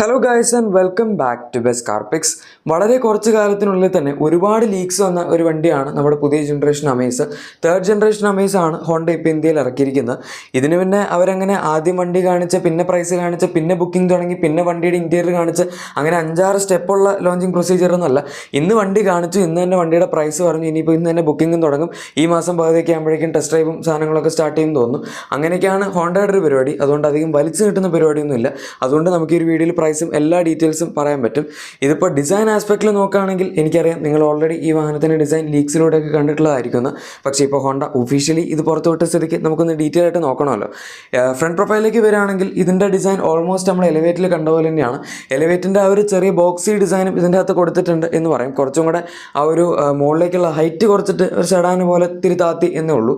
Hello guys and welcome back to best car picks. വളരെ കുറച്ച് കാലത്തിനുള്ളിൽ തന്നെ ഒരുപാട് ലീക്സ് വന്ന ഒരു വണ്ടിയാണ് നമ്മുടെ പുതിയ generation Amaze. Third generation Amaze ആണ് ഹോണ്ട ഇപ്പോൾ ഇന്ത്യയിൽ ഇറക്കിയിരിക്കുന്നത്. ഇതിന് പിന്നെ അവരങ്ങനെ ആദ്യം വണ്ടി കാണിച്ച്, പിന്നെ പ്രൈസ് കാണിച്ച്, പിന്നെ ബുക്കിംഗ് തുടങ്ങി, പിന്നെ വണ്ടിയുടെ ഇൻറ്റീരിയർ കാണിച്ച്, അങ്ങനെ 5-6 സ്റ്റെപ്പുള്ള ലോഞ്ചിങ് പ്രൊസീജിയർ ഒന്നുമല്ല. ഇന്ന് വണ്ടി കാണിച്ചു, ഇന്ന് തന്നെ വണ്ടിയുടെ പ്രൈസ് പറഞ്ഞു, ഇനിയിപ്പോൾ ഇന്ന് തന്നെ ബുക്കിങ്ങും തുടങ്ങും. ഈ മാസം പകുതിയൊക്കെ ആകുമ്പോഴേക്കും ടെസ്റ്റ് ഡ്രൈവും സാധനങ്ങളൊക്കെ സ്റ്റാർട്ട് ചെയ്യുമെന്ന് തോന്നുന്നു. അങ്ങനെയൊക്കെയാണ് ഹോണ്ടയുടെ ഒരു പരിപാടി. അതുകൊണ്ട് അധികം വലിച്ചു കിട്ടുന്ന പരിപാടിയൊന്നുമില്ല. അതുകൊണ്ട് നമുക്ക് ഈ ഒരു വീഡിയോയിൽ പ്രൈസും എല്ലാ ഡീറ്റെയിൽസും പറയാൻ പറ്റും. ഇതിപ്പോൾ ഡിസൈൻ ആസ്പെക്റ്റിൽ നോക്കുകയാണെങ്കിൽ എനിക്കറിയാം നിങ്ങൾ ഓൾറെഡി ഈ വാഹനത്തിൻ്റെ ഡിസൈൻ ലീക്സിലൂടെയൊക്കെ കണ്ടിട്ടുള്ളതായിരിക്കുന്നു. പക്ഷേ ഇപ്പോൾ ഹോണ്ട ഒഫീഷ്യലി ഇത് പുറത്തുവിട്ട സ്ഥിതിക്ക് നമുക്കൊന്ന് ഡീറ്റെയിൽ ആയിട്ട് നോക്കണമല്ലോ. ഫ്രണ്ട് പ്രൊഫൈലിലേക്ക് വരികയാണെങ്കിൽ ഇതിൻ്റെ ഡിസൈൻ ഓൾമോസ്റ്റ് നമ്മൾ എലിവേറ്റിൽ കണ്ട പോലെ തന്നെയാണ്. എലിവേറ്റിൻ്റെ ആ ഒരു ചെറിയ ബോക്സി ഡിസൈനും ഇതിൻ്റെ അകത്ത് കൊടുത്തിട്ടുണ്ട് എന്ന് പറയും. കുറച്ചും കൂടെ ആ ഒരു മുകളിലേക്കുള്ള ഹൈറ്റ് കുറച്ചിട്ട് ഒരു സെഡാൻ പോലെ ഇത്തിരി താത്തി എന്നേ ഉള്ളൂ.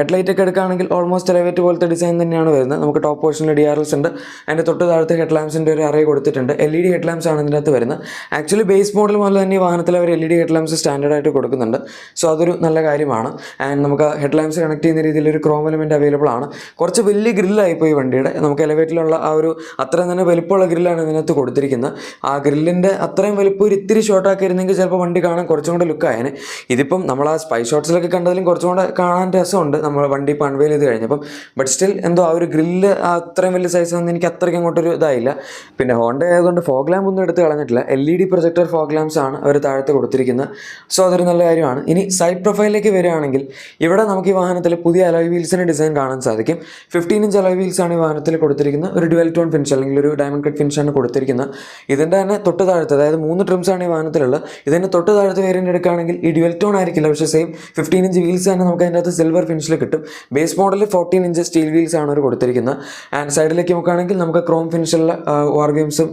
ഹെഡ്ലൈറ്റ് ഒക്കെ എടുക്കുകയാണെങ്കിൽ ഓൾമോസ്റ്റ് എലിവേറ്റ് പോലത്തെ ഡിസൈൻ തന്നെയാണ് വരുന്നത്. നമുക്ക് ടോപ്പ് പോർഷനിൽ DRLs ഉണ്ട്. അതിൻ്റെ തൊട്ട് താഴത്തെ ഹെഡ് ലാംപ്സിൻ്റെ ഒരു അറേ കൊടുത്തിട്ടുണ്ട്. LED ഹെഡ് ലാംപ്സ് ആണ് ഇതിനകത്ത് വരുന്നത്. ആക്ച്വലി ബേസ് മോഡൽ മുതൽ തന്നെ ഈ വാഹനത്തിൽ അവർ LED ഹെഡ് ലാംപ്സ് സ്റ്റാൻഡേർഡായിട്ട് കൊടുക്കുന്നുണ്ട്. സോ അതൊരു നല്ല കാര്യമാണ്. ആൻഡ് നമുക്ക് ഹെഡ് ലാംപ്സ് കണക്ട് ചെയ്യുന്ന രീതിയിൽ ഒരു ക്രോം എലമെൻറ്റ് അവൈലബിൾ ആണ്. കുറച്ച് വലിയ ഗ്രില്ലായിപ്പോൾ ഈ വണ്ടിയുടെ. നമുക്ക് എലവേറ്റിലുള്ള ആ ഒരു അത്രയും തന്നെ വലിപ്പമുള്ള ഗ്രില്ലാണ് ഇതിനകത്ത് കൊടുത്തിരിക്കുന്നത്. ആ ഗ്രില്ലിൻ്റെ അത്രയും വലിപ്പം ഒരു ഇത്തിരി ഷോർട്ടാക്കിയിരുന്നെങ്കിൽ ചിലപ്പോൾ വണ്ടി കാണാൻ കുറച്ചും കൂടെ ലുക്കായേനെ. ഇതിപ്പം നമ്മൾ ആ സ്പൈ ഷോട്ട്സിലൊക്കെ കണ്ടതിലും കുറച്ചും കൂടെ കാണാൻ രസമുണ്ട് നമ്മൾ വണ്ടി ഇപ്പോൾ അൺവെയിൽ ചെയ്ത് കഴിഞ്ഞപ്പം. ബട്ട് സ്റ്റിൽ എന്തോ ആ ഒരു ഗ്രില്ല് അത്രയും വലിയ സൈസ് ഒന്നും എനിക്ക് അത്രയ്ക്ക് അങ്ങോട്ടൊരു ഇതായില്ല. പിന്നെ ഹോണ്ട ആയതുകൊണ്ട് ഫോഗ് ലാമ്പ് ഒന്നും എടുത്ത് കളഞ്ഞിട്ടില്ല. LED പ്രൊജക്ടർ ഫോഗ് ലാംപ്സ് ആണ് അവർ താഴത്ത് കൊടുത്തിരിക്കുന്നത്. സോ അതൊരു നല്ല കാര്യമാണ്. ഇനി സൈഡ് പ്രൊഫൈലിലേക്ക് വരികയാണെങ്കിൽ ഇവിടെ നമുക്ക് ഈ വാഹനത്തിൽ പുതിയ അലോയ് വീൽസിൻ്റെ ഡിസൈൻ കാണാൻ സാധിക്കും. 15 ഇഞ്ച് അലോയ് വീൽസ് ആണ് ഈ വാഹനത്തിൽ കൊടുത്തിരിക്കുന്നത്. ഒരു ഡ്യുവൽ ടോൺ ഫിനിഷ് അല്ലെങ്കിൽ ഒരു ഡയമണ്ട് കട്ട് ഫിനിഷാണ് കൊടുത്തിരിക്കുന്നത്. ഇതിൻ്റെ തന്നെ തൊട്ട് താഴത്ത്, അതായത് 3 ട്രിംസ് ആണ് ഈ വാഹനത്തിലുള്ളത്. ഇതിൻ്റെ തൊട്ട് താഴത്ത് വേരിയൻ്റ് എടുക്കുകയാണെങ്കിൽ ഈ ഡ്യുവൽ ടോൺ ആയിരിക്കില്ല, പക്ഷേ സെയിം 15 ഇഞ്ച് വീൽസ് തന്നെ നമുക്ക് അതിൻ്റെ അകത്ത് സിൽവർ ഫിനിഷിൽ കിട്ടും. ബേസ് മോഡലിൽ 14 ഇഞ്ച് സ്റ്റീൽ വീൽസ് ആണ് അവർ കൊടുത്തിരിക്കുന്നത്. ആൻഡ് സൈഡിലേക്ക് നോക്കുകയാണെങ്കിൽ നമുക്ക് ക്രോം ഫിനിഷുള്ള വാർവിയംസും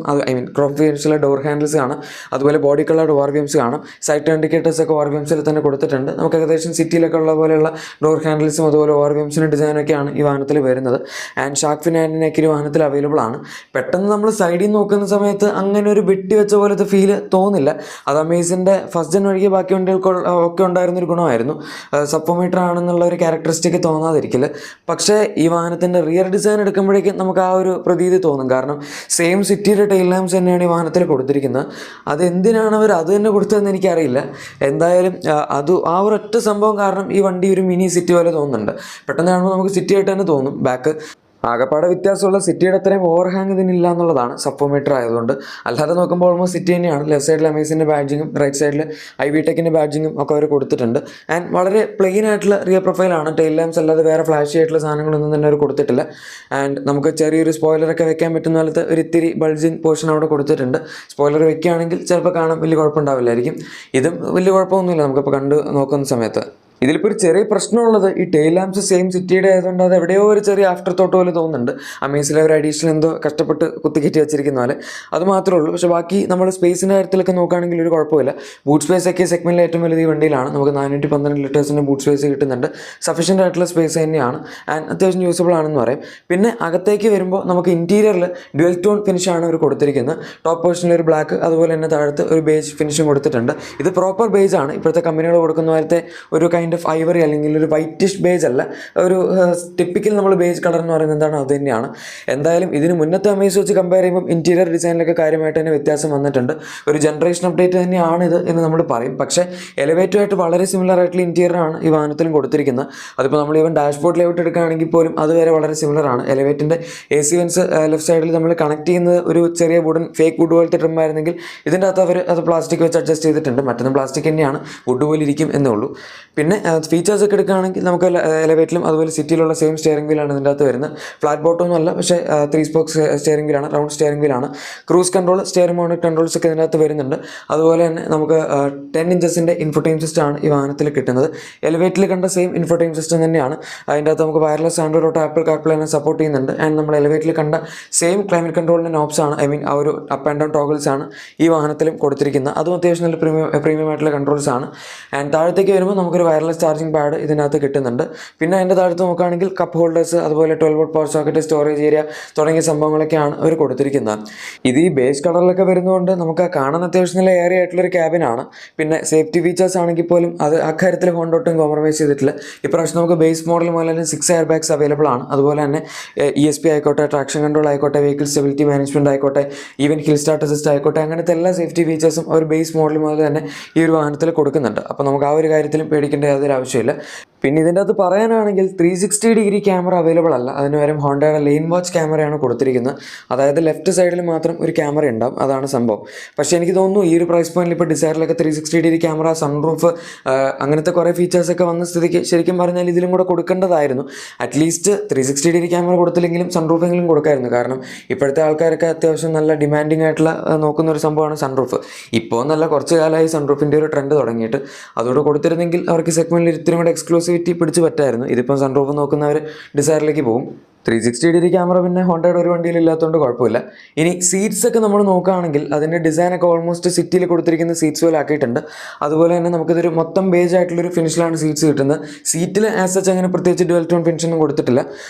ക്രോം ഫിനിഷുള്ള ഡോർ ഹാൻഡിൽസ് കാണാം. അതുപോലെ ബോഡി കളർഡ് വാർവിയംസ് കാണാം. സൈഡ് ഇൻഡിക്കേറ്റേഴ്സ് ഒക്കെ വാർവിയംസിൽ തന്നെ കൊടുത്തിട്ടുണ്ട്. നമുക്ക് ഏകദേശം സിറ്റിയിലൊക്കെ ഉള്ള പോലെയുള്ള ഡോർ ഹാൻഡിൽസും അതുപോലെ വാർവിയംസിൻ്റെ ഡിസൈനൊക്കെയാണ് ഈ വാഹനത്തിൽ വരുന്നത്. And shark fin and neck ഈ വാഹനത്തിൽ അവൈലബിൾ ആണ്. പെട്ടെന്ന് നമ്മൾ സൈഡിൽ നോക്കുന്ന സമയത്ത് അങ്ങനെ ഒരു വെട്ടി വെച്ച പോലത്തെ ഫീല് തോന്നില്ല. അത് അമേസിൻ്റെ ഫസ്റ്റ് ജെൻ ഒഴികെ ബാക്കി വണ്ടികൾക്കൊക്കെ ഉണ്ടായിരുന്നൊരു ഗുണമായിരുന്നു. സപ്പോമീറ്റർ ആണെന്നുള്ള ഒരു ക്യാരക്ടറിസ്റ്റിക് തോന്നാതിരിക്കില്ല. പക്ഷേ ഈ വാഹനത്തിൻ്റെ റിയർ ഡിസൈൻ എടുക്കുമ്പോഴേക്കും നമുക്ക് ആ ഒരു പ്രതീതി തോന്നും. കാരണം സെയിം സിറ്റിയുടെ ടെയിൽ ലാംപ്സ് തന്നെയാണ് ഈ വാഹനത്തിൽ കൊടുത്തിരിക്കുന്നത്. അതെന്തിനാണ് അവർ അത് തന്നെ കൊടുത്തതെന്ന് എനിക്കറിയില്ല. എന്തായാലും ആ ഒരൊറ്റ സംഭവം കാരണം ഈ വണ്ടി ഒരു മിനി സിറ്റി പോലെ തോന്നുന്നുണ്ട്. പെട്ടെന്ന് കാണുമ്പോൾ നമുക്ക് സിറ്റി ആയിട്ട് തന്നെ തോന്നും. ബാക്ക് ആകപ്പാടെ വ്യത്യാസമുള്ള സിറ്റിയുടെ അത്രയും ഓവർ ഹാങ് ഇതിനില്ല എന്നുള്ളതാണ്, സപ്പോമീറ്റർ ആയതുകൊണ്ട്. അല്ലാതെ നോക്കുമ്പോൾ ഓൾമോസ്റ്റ് സിറ്റി തന്നെയാണ്. ലെഫ്റ്റ് സൈഡിൽ അമേസിൻ്റെ ബാഡ്ജിങ്ങും റൈറ്റ് സൈഡിൽ IV ടെക്കിൻ്റെ ബാഡ്ജിങ്ങും ഒക്കെ അവർ കൊടുത്തിട്ടുണ്ട്. ആൻഡ് വളരെ പ്ലെയിൻ ആയിട്ടുള്ള റിയർ പ്രൊഫൈലാണ്. ടെയിൽ ലാംപ്സ് അല്ലാതെ വേറെ ഫ്ലാഷി ആയിട്ടുള്ള സാധനങ്ങളൊന്നും തന്നെ അവർ കൊടുത്തിട്ടില്ല. ആൻഡ് നമുക്ക് ചെറിയൊരു സ്പോയിലറൊക്കെ വെക്കാൻ പറ്റുന്ന പോലത്തെ ഒരു ഇത്തിരി ബൾജിങ് പോർഷൻ അവിടെ കൊടുത്തിട്ടുണ്ട്. സ്പോയിലർ വെക്കുകയാണെങ്കിൽ ചിലപ്പോൾ കാണാൻ വലിയ കുഴപ്പമുണ്ടാവില്ലായിരിക്കും. ഇതും വലിയ കുഴപ്പമൊന്നുമില്ല നമുക്കിപ്പോൾ കണ്ട് നോക്കുന്ന സമയത്ത്. ഇതിലിപ്പോൾ ഒരു ചെറിയ പ്രശ്നമുള്ളത് ഈ ടെയിൽ ലാംപ്സ് സെയിം സിറ്റിയുടെ ആയതുകൊണ്ട് അത് എവിടെയോ ഒരു ചെറിയ ആഫ്റ്റർ തോട്ട് പോലെ തോന്നുന്നുണ്ട്. അമേസിലെ ഒരു അഡീഷണൽ എന്തോ കഷ്ടപ്പെട്ട് കുത്തിക്കയറ്റി വെച്ചിരിക്കുന്ന പോലെ, അത് മാത്രമേ ഉള്ളൂ. പക്ഷേ ബാക്കി നമ്മൾ സ്പേസിൻ്റെ കാര്യത്തിലൊക്കെ നോക്കുകയാണെങ്കിൽ ഒരു കുഴപ്പമില്ല. ബൂട്ട് സ്പേസ് ഒക്കെ സെഗ്മെൻറ്റിൽ ഏറ്റവും വലുത് ഈ വണ്ടിയിലാണ്. നമുക്ക് 412 ലിറ്റേഴ്സിൻ്റെ ബൂട്ട് സ്പേസ് കിട്ടുന്നുണ്ട്. സഫീഷ്യൻ്റ് ആയിട്ടുള്ള സ്പേസ് തന്നെയാണ്. ആൻഡ് അത്യാവശ്യം യൂസബിൾ ആണെന്ന് പറയും. പിന്നെ അകത്തേക്ക് വരുമ്പോൾ നമുക്ക് ഇൻറ്റീരിയറിൽ ഡ്യുവൽ ടോൺ ഫിനിഷാണ് അവർ കൊടുത്തിരിക്കുന്നത്. ടോപ്പ് പോർഷനിൽ ഒരു ബ്ലാക്ക്, അതുപോലെ തന്നെ താഴത്ത് ഒരു ബേജ് ഫിനിഷും കൊടുത്തിട്ടുണ്ട്. ഇത് പ്രോപ്പർ ബേജ് ആണ്. ഇപ്പോഴത്തെ കമ്പനികൾ കൊടുക്കുന്ന പോലത്തെ ഒരു കൈൻഡ് ഓഫ് ഐവറി അല്ലെങ്കിൽ ഒരു വൈറ്റിഷ് ബേജ് അല്ല. ഒരു ടിപ്പിക്കൽ നമ്മൾ ബേജ് കളർ എന്ന് പറയുന്നത് എന്താണ്, അത് തന്നെയാണ്. എന്തായാലും ഇതിന് മുന്നത്തെ അമേസ് വെച്ച് കമ്പയർ ചെയ്യുമ്പോൾ ഇൻറ്റീരിയർ ഡിസൈനിലൊക്കെ കാര്യമായിട്ട് തന്നെ വ്യത്യാസം വന്നിട്ടുണ്ട്. ഒരു ജനറേഷൻ അപ്ഡേറ്റ് തന്നെയാണിത് എന്ന് നമ്മൾ പറയും. പക്ഷേ എലിവേറ്റുമായിട്ട് വളരെ സിമിലർ ആയിട്ടുള്ള ഇൻറ്റീരിയറാണ് ഈ വാഹനത്തിലും കൊടുത്തിരിക്കുന്നത്. അതിപ്പോൾ നമ്മൾ ഈവൻ ഡാഷ്ബോർഡ് ലേഔട്ട് എടുക്കുകയാണെങ്കിൽ പോലും അതുവരെ വളരെ സിമിലർ ആണ്. എലിവേറ്റിൻ്റെ AC വെൻസ് ലെഫ്റ്റ് സൈഡിൽ നമ്മൾ കണക്ട് ചെയ്യുന്നത് ഒരു ചെറിയ വുഡൻ ഫേക്ക് വുഡ് പോലത്തെ ട്രിം ആയിരുന്നെങ്കിൽ ഇതിൻ്റെ അകത്ത് അവർ അത് പ്ലാസ്റ്റിക് വെച്ച് അഡ്ജസ്റ്റ് ചെയ്തിട്ടുണ്ട്. മറ്റൊന്നും പ്ലാസ്റ്റിക് തന്നെയാണ്, വുഡ് പോലെ ഇരിക്കും എന്നേ ഉള്ളൂ. പിന്നെ ഫീച്ചേഴ്സ് ഒക്കെ എടുക്കുകയാണെങ്കിൽ നമുക്ക് എലവേറ്റിലും അതുപോലെ സിറ്റിയിലുള്ള സെയിം സ്റ്റിയറിംഗ് വീലാണ് ഇതിൻ്റെ അകത്ത് വരുന്നത്. ഫ്ലാറ്റ് ബോട്ടമൊന്നും അല്ല, പക്ഷേ 3 സ്പോക്സ് സ്റ്റിയറിംഗ് വീലാണ്, റൗണ്ട് സ്റ്റിയറിംഗ് വീലാണ്. ക്രൂസ് കൺട്രോൾ, സ്റ്റിയറിംഗ് മോണിക് കൺട്രോൾസ് ഒക്കെ ഇതിൻ്റെ അകത്ത് വരുന്നുണ്ട്. അതുപോലെ തന്നെ നമുക്ക് 10 ഇഞ്ചസിൻ്റെ ഇൻഫോടൈം സിസ്റ്റമാണ് ഈ വാഹനത്തിൽ കിട്ടുന്നത്. എലവേറ്റിൽ കണ്ട സെയിം ഇൻഫോടൈം സിസ്റ്റം തന്നെയാണ്. അതിൻ്റെ അകത്ത് നമുക്ക് wireless Android auto apple CarPlay തന്നെ സപ്പോർട്ട് ചെയ്യുന്നുണ്ട്. ആൻഡ് നമ്മൾ എലവേറ്റിൽ കണ്ട സെയിം ക്ലൈമറ്റ് കൺട്രോളിൻ്റെ നോബ്സ് ആണ്, ആ ഒരു അപ്പ് ആൻഡ് ഡൗൺ ടോഗിൾസ് ആണ് ഈ വാഹനത്തിലും കൊടുത്തിരിക്കുന്നത്. അതും അത്യാവശ്യം നല്ല പ്രീമിയം ആയിട്ടുള്ള കൺട്രോൾസ് ആണ്. ആൻഡ് താഴത്തേക്ക് വരുമ്പോൾ നമുക്കൊരു ഒരു വയർലെസ് ചാർജിങ് പാഡ് ഇതിനകത്ത് കിട്ടുന്നുണ്ട്. പിന്നെ അതിൻ്റെ താഴത്ത് നോക്കുകയാണെങ്കിൽ കപ്പ് ഹോൾഡേഴ്സ്, അതുപോലെ 12 volt power socket, storage area തുടങ്ങിയ സംഭവങ്ങളൊക്കെയാണ് അവർ കൊടുത്തിരിക്കുന്നത്. ഇത് ഈ ബേസ് കളറിലൊക്കെ വരുന്നതുകൊണ്ട് നമുക്ക് കാണാൻ അത്യാവശ്യം നല്ല ഏറിയ ആയിട്ടുള്ളൊരു ക്യാബിനാണ്. പിന്നെ സേഫ്റ്റി ഫീച്ചേഴ്സ് ആണെങ്കിൽ പോലും അത് അക്കാര്യത്തിൽ ഹോണ്ട ഒട്ടും കോംപ്രമൈസ് ചെയ്തിട്ടില്ല. ഇപ്രാവശ്യം നമുക്ക് ബേസ് മോഡൽ മുതൽ തന്നെ 6 എയർ ബാഗ്സ് അവൈലബിൾ ആണ്. അതുപോലെ തന്നെ ESP ആയിക്കോട്ടെ, ട്രാക്ഷൻ കൺട്രോൾ ആയിക്കോട്ടെ, വെഹിക്കിൾ സ്റ്റെബിലിറ്റി മാനേജ്മെൻറ്റ് ആയിക്കോട്ടെ, ഈവൻ ഹിൽ സ്റ്റാർട്ട് അസിസ്റ്റ് ആയിക്കോട്ടെ, അങ്ങനത്തെ എല്ലാ സേഫ്റ്റി ഫീച്ചേഴ്സും ഒരു ബേസ് മോഡൽ മുതൽ തന്നെ ഈ ഒരു വാഹനത്തിൽ കൊടുക്കുന്നുണ്ട്. അപ്പോൾ നമുക്ക് ആ ഒരു കാര്യത്തിലും പേടിക്കേണ്ട യാതൊരു ആവശ്യമില്ല. പിന്നെ ഇതിൻ്റെ അകത്ത് പറയാനാണെങ്കിൽ 360 ഡിഗ്രി ക്യാമറ അവൈലബിൾ അല്ല. അതിന് പകരം ഹോണ്ടയുടെ ലെയിൻ വാച്ച് ക്യാമറയാണ് കൊടുത്തിരിക്കുന്നത്. അതായത് ലെഫ്റ്റ് സൈഡിൽ മാത്രം ഒരു ക്യാമറ ഉണ്ടാവും, അതാണ് സംഭവം. പക്ഷേ എനിക്ക് തോന്നുന്നു ഈ ഒരു പ്രൈസ് പോയിന്റിൽ ഇപ്പോൾ ഡിസൈറിലൊക്കെ 360 ഡിഗ്രി ക്യാമറ, സൺറൂഫ്, അങ്ങനത്തെ കുറേ ഫീച്ചേഴ്സൊക്കെ വന്ന സ്ഥിതിക്ക് ശരിക്കും പറഞ്ഞാൽ ഇതിലും കൂടെ കൊടുക്കേണ്ടതായിരുന്നു. അറ്റ്ലീസ്റ്റ് 360 ഡിഗ്രി ക്യാമറ കൊടുത്തില്ലെങ്കിലും സൺറൂഫെങ്കിലും കൊടുക്കായിരുന്നു. കാരണം ഇപ്പോഴത്തെ ആൾക്കാരൊക്കെ അത്യാവശ്യം നല്ല ഡിമാൻഡിങ് ആയിട്ടുള്ള നോക്കുന്ന ഒരു സംഭവമാണ് സൺറൂഫ്. ഇപ്പോൾ നല്ല കുറച്ച് കാലമായി സൺറൂഫിൻ്റെ ഒരു ട്രെൻഡ് തുടങ്ങിയിട്ട്. അതോടെ കൊടുത്തിരുന്നെങ്കിൽ അവർക്ക് സെഗ്മെന്റിൽ ഇത്തിരി കൂടെ എക്സ്ക്ലൂസിവിറ്റി പിടിച്ചു പറ്റായിരുന്നു. ഇതിപ്പം സൺറൂഫ് നോക്കുന്നവർ ഡിസൈറിലേക്ക് പോകും. 360 ഡിഗ്രി ക്യാമറ പിന്നെ ഹോണ്ടയുടെ ഒരു വണ്ടിയിൽ ഇല്ലാത്തതുകൊണ്ട് കുഴപ്പമില്ല. ഇനി സീറ്റ്സ് ഒക്കെ നമ്മൾ നോക്കുകയാണെങ്കിൽ അതിൻ്റെ ഡിസൈനൊക്കെ ഓൾമോസ്റ്റ് സിറ്റിയിൽ കൊടുത്തിരിക്കുന്ന സീറ്റ്സ് പോലെ ആക്കിയിട്ടുണ്ട്. അതുപോലെ തന്നെ നമുക്കിതൊരു മൊത്തം ബേജ് ആയിട്ടുള്ളൊരു ഫിനിഷിലാണ് സീറ്റ്സ് കിട്ടുന്നത്. സീറ്റിൽ ആസ് സച്ച് അങ്ങനെ പ്രത്യേകിച്ച് ഡുവൽ ടോൺ ഫിനിഷൊന്നും കൊടുത്തിട്ടില്ല.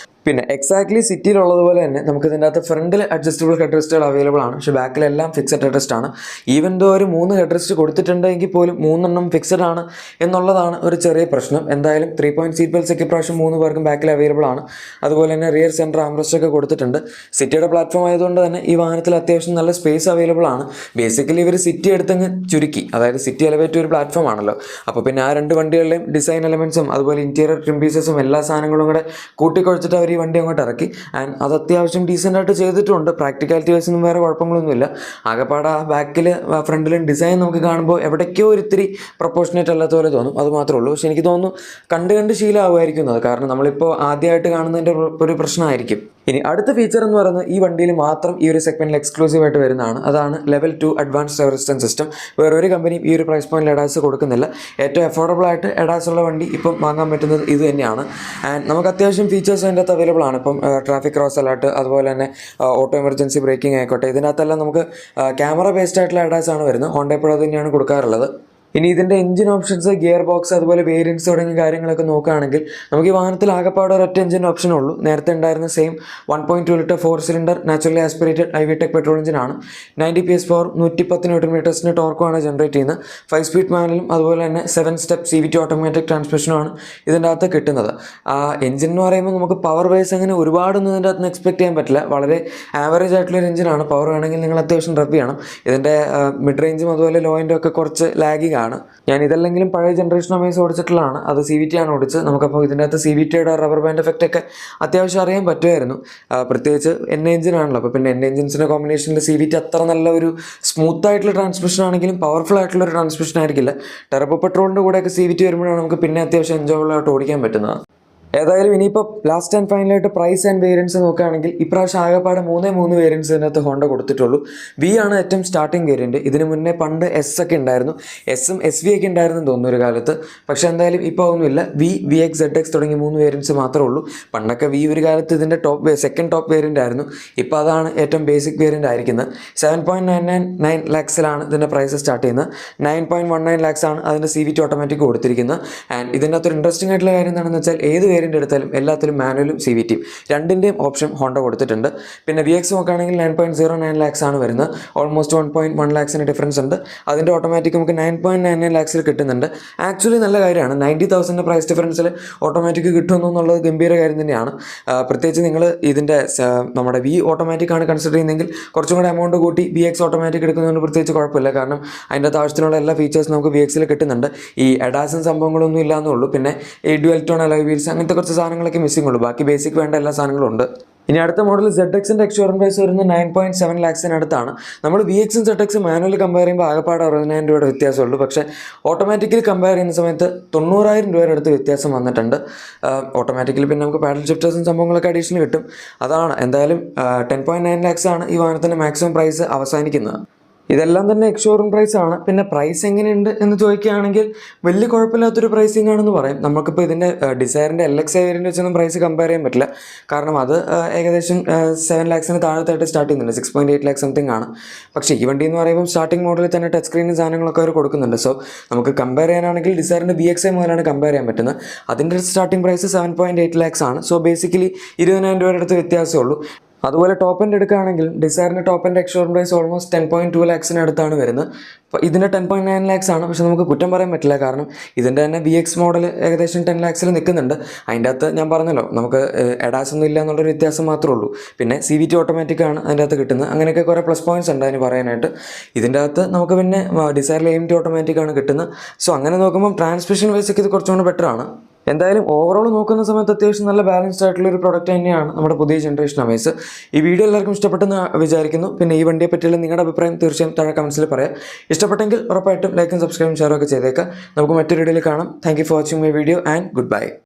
പിന്നെ എക്സാക്ട്ലി സിറ്റിയിലുള്ളതുപോലെ തന്നെ നമുക്ക് ഇതിൻ്റെ അകത്ത് ഫ്രണ്ടിൽ അഡ്ജസ്റ്റബിൾ ഹെഡ് റെസ്റ്റുകൾ അവൈലബിൾ ആണ്. പക്ഷേ ബാക്കിലെല്ലാം ഫിക്സഡ് ഹെഡ് റെസ്റ്റ് ആണ്. ഈവൻ ദോ ഒരു 3 ഹെഡ് റെസ്റ്റ് കൊടുത്തിട്ടുണ്ടെങ്കിൽ പോലും 3 ഫിക്സഡ് ആണ് എന്നുള്ളതാണ് ഒരു ചെറിയ പ്രശ്നം. എന്തായാലും 3 പോയിന്റ് സീറ്റ് ബെൽറ്റ്സ് ഒക്കെ ഇപ്രാവശ്യം 3 പേർക്കും ബാക്കിൽ അവൈലബിൾ ആണ്. അതുപോലെ തന്നെ റിയർ സെൻറ്റർ ആംറസ്റ്റ് ഒക്കെ കൊടുത്തിട്ടുണ്ട്. സിറ്റിയുടെ പ്ലാറ്റ്ഫോം ആയതുകൊണ്ട് തന്നെ ഈ വാഹനത്തിൽ അത്യാവശ്യം നല്ല സ്പേസ് അവൈലബിൾ ആണ്. ബേസിക്കലി ഇവർ സിറ്റി എടുത്തങ്ങ് ചുരുക്കി, അതായത് സിറ്റി എലവേറ്റ് ഒരു പ്ലാറ്റ്ഫോം ആണല്ലോ. അപ്പോൾ പിന്നെ ആ 2 വണ്ടികളിലെയും ഡിസൈൻ എലമെൻസും അതുപോലെ ഇൻറ്റീരിയർ ട്രിം പീസസും എല്ലാ സാധനങ്ങളും കൂടെ കൂട്ടിക്കുഴച്ചിട്ട് അവർ ഈ വണ്ടി അങ്ങോട്ട് ഇറക്കി. ആൻഡ് അത് അത്യാവശ്യം ഡീസൻ്റ് ആയിട്ട് ചെയ്തിട്ടുണ്ട്. പ്രാക്ടിക്കാലിറ്റി വൈസൊന്നും വേറെ കുഴപ്പങ്ങളൊന്നുമില്ല. ആകെപ്പാടെ ആ ബാക്കിൽ ഫ്രണ്ടിലും ഡിസൈൻ നമുക്ക് കാണുമ്പോൾ എവിടേക്കോ ഒരിത്തിരി പ്രൊപ്പോർഷനേറ്റ് അല്ലാത്ത പോലെ തോന്നും, അത് മാത്രമേ ഉള്ളൂ. പക്ഷേ എനിക്ക് തോന്നുന്നു കണ്ട് ശീലമാകുമായിരിക്കും അത്. കാരണം നമ്മളിപ്പോൾ ആദ്യമായിട്ട് കാണുന്നതിൻ്റെ ഒരു പ്രശ്നമായിരിക്കും. ഇനി അടുത്ത ഫീച്ചർ എന്ന് പറയുന്നത് ഈ വണ്ടിയിൽ മാത്രം ഈ ഒരു സെഗ്മെന്റിൽ എക്സ്ക്ലൂസീവ് ആയിട്ട് വരുന്നതാണ്. അതാണ് level 2 advanced air resistance system. വേറൊരു കമ്പനിയും ഈ ഒരു പ്രൈസ് പോയിന്റിൽ എഡാസ് കൊടുക്കുന്നില്ല. ഏറ്റവും അഫോർഡബിൾ ആയിട്ട് എഡാസ് ഉള്ള വണ്ടി ഇപ്പം വാങ്ങാൻ പറ്റുന്നത് ഇത് തന്നെയാണ്. ആൻഡ് നമുക്ക് അത്യാവശ്യം ഫീച്ചേഴ്സ് അതിൻ്റെ അകത്ത് അവൈലബിൾ ആണ്. ഇപ്പം ട്രാഫിക് ക്രോസ് അലർട്ട്, അതുപോലെ തന്നെ ഓട്ടോ എമർജൻസി ബ്രേക്കിംഗ് ആയിക്കോട്ടെ, ഇതിനകത്തെല്ലാം നമുക്ക് ക്യാമറ ബേസ്ഡ് ആയിട്ടുള്ള എഡാസ് ആണ് വരുന്നത്. ഹോണ്ട എപ്പോഴും അത് തന്നെയാണ് കൊടുക്കാറുള്ളത്. ഇനി ഇതിൻ്റെ എഞ്ചിൻ ഓപ്ഷൻസ്, ഗിയർ ബോക്സ്, അതുപോലെ വേരിയൻസ് തുടങ്ങിയ കാര്യങ്ങളൊക്കെ നോക്കുകയാണെങ്കിൽ നമുക്ക് ഈ വാഹനത്തിൽ ആകെപ്പാടെ ഒരൊറ്റ എഞ്ചിൻ ഓപ്ഷൻ ഉള്ളൂ. നേരത്തെ ഉണ്ടായിരുന്ന same 1.2 litre 4 cylinder naturally aspirated iVTEC petrol എഞ്ചിനാണ്. 90 PS പവർ, 110 ന്യൂട്ടൺ മീറ്റേഴ്സിന് ടോർക്കുമാണ് ജനറേറ്റ് ചെയ്യുന്നത്. 5 സ്പീഡ് മാനുവലും അതുപോലെ തന്നെ 7 സ്റ്റെപ്പ് CVT ഓട്ടോമാറ്റിക് ട്രാൻസ്മിഷനുമാണ് ഇതിൻ്റെ അകത്ത് കിട്ടുന്നത്. ആ എഞ്ചിൻ എന്ന് പറയുമ്പോൾ നമുക്ക് പവർ വൈസ് അങ്ങനെ ഒരുപാടൊന്നും ഇതിൻ്റെ അകത്ത് എക്സ്പെക്ട് ചെയ്യാൻ പറ്റില്ല. വളരെ ആവറേജ് ആയിട്ടുള്ളൊരു എഞ്ചിനാണ്. പവർ വേണമെങ്കിൽ നിങ്ങൾ അത്യാവശ്യം റബ് ചെയ്യണം. ഇതിൻ്റെ മിഡ് റേഞ്ചും അതുപോലെ ലോ എൻഡും ഒക്കെ കുറച്ച് ലാഗിങ് ആണ്. ഞാൻ ഇതല്ലെങ്കിലും പഴയ ജനറേഷൻ അമേസ് ഓടിച്ചിട്ടുള്ളതാണ്. അത് CVT ആണ് ഓടിച്ചത്. നമുക്കപ്പോൾ ഇതിൻ്റെ അകത്ത് CVTയുടെ റബ്ബർ ബാൻഡ് എഫക്റ്റ് ഒക്കെ അത്യാവശ്യം അറിയാൻ പറ്റുമായിരുന്നു. പ്രത്യേകിച്ച് എൻ എഞ്ചിനാണല്ലോ. അപ്പോൾ പിന്നെ എൻ എഞ്ചിൻസിൻ്റെ കോമ്പിനേഷനിൽ CVT അത്ര നല്ല ഒരു സ്മൂത്ത് ആയിട്ടുള്ള ട്രാൻസ്മിഷൻ ആണെങ്കിലും പവർഫുൾ ആയിട്ടുള്ള ഒരു ട്രാൻസ്മിഷൻ ആയിരിക്കില്ല. ടെർബോ പെട്രോളിൻ്റെ കൂടെയൊക്കെ CVT വരുമ്പോഴാണ് നമുക്ക് പിന്നെ അത്യാവശ്യം എൻജോയബിൾ ആയിട്ട് ഓടിക്കാൻ പറ്റുന്നത്. ഏതായാലും ഇനിയിപ്പോൾ ലാസ്റ്റ് ആൻഡ് ഫൈനലായിട്ട് പ്രൈസ് ആൻഡ് വേരിയൻസ് നോക്കുകയാണെങ്കിൽ ഇപ്രാവശ്യം ആകെപ്പാടെ 3 വേരിയൻസ് ഇതിനകത്ത് ഹോണ്ട കൊടുത്തിട്ടുള്ളൂ. V ആണ് ഏറ്റവും സ്റ്റാർട്ടിംഗ് വേരിയൻറ്റ്. ഇതിന് മുന്നേ പണ്ട് S ഒക്കെ ഉണ്ടായിരുന്നു. എസും SV ഒക്കെ ഉണ്ടായിരുന്നു തോന്നുന്നു ഒരു കാലത്ത്. പക്ഷേ എന്തായാലും ഇപ്പോൾ ഒന്നുമില്ല. V, VX, ZX തുടങ്ങി 3 വേരിയൻസ് മാത്രമേ ഉള്ളൂ. പണ്ടൊക്കെ V ഒരു കാലത്ത് ഇതിൻ്റെ സെക്കൻഡ് ടോപ്പ് വേരിയൻ്റ് ആയിരുന്നു. ഇപ്പോൾ അതാണ് ഏറ്റവും ബേസിക് വേരിയൻ്റ് ആയിരിക്കുന്നത്. 7.999 ലാക്സിലാണ് ഇതിൻ്റെ പ്രൈസ് സ്റ്റാർട്ട് ചെയ്യുന്നത്. 9.19 ലാക്സ് ആണ് അതിൻ്റെ CVT ഓട്ടോമാറ്റിക് കൊടുത്തിരിക്കുന്നത്. ആൻഡ് ഇതിൻ്റെ അകത്തൊരു ഇൻട്രസ്റ്റിംഗ് ആയിട്ടുള്ള കാര്യം എന്താണെന്ന് വെച്ചാൽ ഏത് എടുത്താലും എല്ലാത്തിലും മാനുവലും CVTയും രണ്ടിൻ്റെയും ഓപ്ഷൻ ഹോണ്ട കൊടുത്തിട്ടുണ്ട്. പിന്നെ VX നോക്കുകയാണെങ്കിൽ 9.09 ലാക്സ് ആണ് വരുന്നത്. ഓൾമോസ്റ്റ് 1.1 ലാക്സിന് ഡിഫറൻസ് ഉണ്ട്. അതിൻ്റെ ഓട്ടോമാറ്റിക് നമുക്ക് 9.99 ലാക്സിൽ കിട്ടുന്നുണ്ട്. ആക്ച്വലി നല്ല കാര്യമാണ്. 90,000 പ്രൈസ് ഡിഫറൻസിൽ ഓട്ടോമാറ്റിക് കിട്ടുമെന്നുള്ളത് ഗംഭീര കാര്യം തന്നെയാണ്. പ്രത്യേകിച്ച് നിങ്ങൾ ഇതിൻ്റെ നമ്മുടെ V ഓട്ടോമാറ്റിക് ആണ് കൺസിഡർ ചെയ്യുന്നതെങ്കിൽ കുറച്ചും കൂടെ എമൗണ്ട് കൂട്ടി VX ഓട്ടോമാറ്റിക് എടുക്കുന്നതുകൊണ്ട് പ്രത്യേകിച്ച് കുഴപ്പമില്ല. കാരണം അതിൻ്റെ ആവശ്യത്തിനുള്ള എല്ലാ ഫീച്ചേഴ്സ് നമുക്ക് VXൽ കിട്ടുന്നുണ്ട്. ഈ എഡാസും സംഭവങ്ങളൊന്നും ഇല്ലാന്നുള്ളൂ. പിന്നെ ഈ ഡ്യുവൽ ടോൺ അലോയ് വീൽസ് അങ്ങനത്തെ കുറച്ച് സാധനങ്ങളൊക്കെ മിസ്സിംഗ് ഉള്ളൂ. ബാക്കി ബേസിക് വേണ്ട എല്ലാ സാധനങ്ങളും ഉണ്ട്. ഇനി അടുത്ത മോഡൽ ZXൻ്റെ എക്സ്ഷോറൂം പ്രൈസ് വരുന്നത് 9.7 ലാക്സിനടുത്താണ്. നമ്മൾ VXും ZX മാനുവലി കമ്പയർ ചെയ്യുമ്പോൾ ആകെപ്പാട് 60,000 രൂപയുടെ വ്യത്യാസമുള്ളൂ. പക്ഷേ ഓട്ടോമാറ്റിക്കലി കമ്പയർ ചെയ്യുന്ന സമയത്ത് 90,000 രൂപയുടെ അടുത്ത് വ്യത്യാസം വന്നിട്ടുണ്ട്. ഓട്ടോമാറ്റിക്കലി പിന്നെ നമുക്ക് പാഡൽ ഷിഫ്റ്റേഴ്സും സംഭവങ്ങളൊക്കെ അഡീഷണൽ കിട്ടും. അതാണ് എന്തായാലും 10.9 ലാക്സ് ആണ് ഈ വാഹനത്തിൻ്റെ മാക്സിമം പ്രൈസ് അവസാനിക്കുന്നത്. ഇതെല്ലാം തന്നെ എക്സ്-ഷോറൂം പ്രൈസ് ആണ്. പിന്നെ പ്രൈസ് എങ്ങനെയുണ്ട് എന്ന് ചോദിക്കുകയാണെങ്കിൽ വലിയ കുഴപ്പമില്ലാത്തൊരു പ്രൈസിംഗ് ആണെന്ന് പറയും. നമുക്കിപ്പോൾ ഇതിൻ്റെ ഡിസയറിൻ്റെ LX വേരിയൻ്റ് വെച്ചൊന്നും പ്രൈസ് കമ്പയർ ചെയ്യാൻ പറ്റില്ല. കാരണം അത് ഏകദേശം 7 lakhsന് താഴത്തായിട്ട് സ്റ്റാർട്ട് ചെയ്യുന്നുണ്ട്. 6.8 lakh സംതിങ് ആണ്. പക്ഷേ ഈ വണ്ടി എന്ന് പറയുമ്പോൾ സ്റ്റാർട്ടിംഗ് മോഡലിൽ തന്നെ ടച്ച് സ്ക്രീനും സാധനങ്ങളൊക്കെ അവർ കൊടുക്കുന്നുണ്ട്. സോ നമുക്ക് കമ്പയർ ചെയ്യാനാണെങ്കിൽ ഡിസയറിൻ്റെ BXi മുതലാണ് കമ്പയർ ചെയ്യാൻ പറ്റുന്നത്. അതിൻ്റെ സ്റ്റാർട്ടിംഗ് പ്രൈസ് 7.8 lakhs ആണ്. സോ ബേസിക്കലി 20,000 രൂപയുടെ അടുത്ത് വ്യത്യാസമേ ഉള്ളൂ. അതുപോലെ ടോപ്പ് എൻഡ് എടുക്കുകയാണെങ്കിൽ ഡിസയറിൻ്റെ top end ex showroom price almost 10.2 lakhsന് അടുത്താണ് വരുന്നത്. അപ്പോൾ ഇതിൻ്റെ 10.9 lakhs ആണ്. പക്ഷേ നമുക്ക് കുറ്റം പറയാൻ പറ്റില്ല. കാരണം ഇതിൻ്റെ തന്നെ BX മോഡൽ ഏകദേശം 10 lakhsൽ നിൽക്കുന്നുണ്ട്. അതിൻ്റെ അകത്ത് ഞാൻ പറഞ്ഞല്ലോ, നമുക്ക് എഡാസ് ഒന്നും ഇല്ല എന്നുള്ളൊരു വ്യത്യാസം മാത്രമേ ഉള്ളൂ. പിന്നെ CVT ഓട്ടോമാറ്റിക് ആണ് അതിൻ്റെ അകത്ത് കിട്ടുന്നത്. അങ്ങനെയൊക്കെ കുറേ പ്ലസ് പോയിൻറ്റ്സ് ഉണ്ട് അതിന് പറയാനായിട്ട്. ഇതിൻ്റെ അകത്ത് നമുക്ക് പിന്നെ ഡിസയറിൽ AMT ഓട്ടോമാറ്റിക് ആണ് കിട്ടുന്നത്. സോ അങ്ങനെ നോക്കുമ്പോൾ ട്രാൻസ്മിഷൻ വൈസൊക്കെ ഇത് കുറച്ചുകൂടി ബെറ്റർ ആണ്. എന്തായാലും ഓവറോൾ നോക്കുന്ന സമയത്ത് അത്യാവശ്യം നല്ല ബാലൻസ്ഡ് ആയിട്ടുള്ള ഒരു പ്രൊഡക്റ്റ് തന്നെയാണ് നമ്മുടെ പുതിയ ജനറേഷൻ അമേസ്. ഈ വീഡിയോ എല്ലാവർക്കും ഇഷ്ടപ്പെട്ടെന്ന് വിചാരിക്കുന്നു. പിന്നെ ഈ വണ്ടിയെ പറ്റിയുള്ള നിങ്ങളുടെ അഭിപ്രായം തീർച്ചയായും താഴെ കമൻസിൽ പറയാം. ഇഷ്ടപ്പെട്ടെങ്കിൽ ഉറപ്പായിട്ടും ലൈക്കും സബ്സ്ക്രൈബും ഷെയറും ഒക്കെ ചെയ്തേക്കാം. നമുക്ക് മറ്റൊരു വീഡിയോയിൽ കാണാം. Thank you for watching my video and good bye.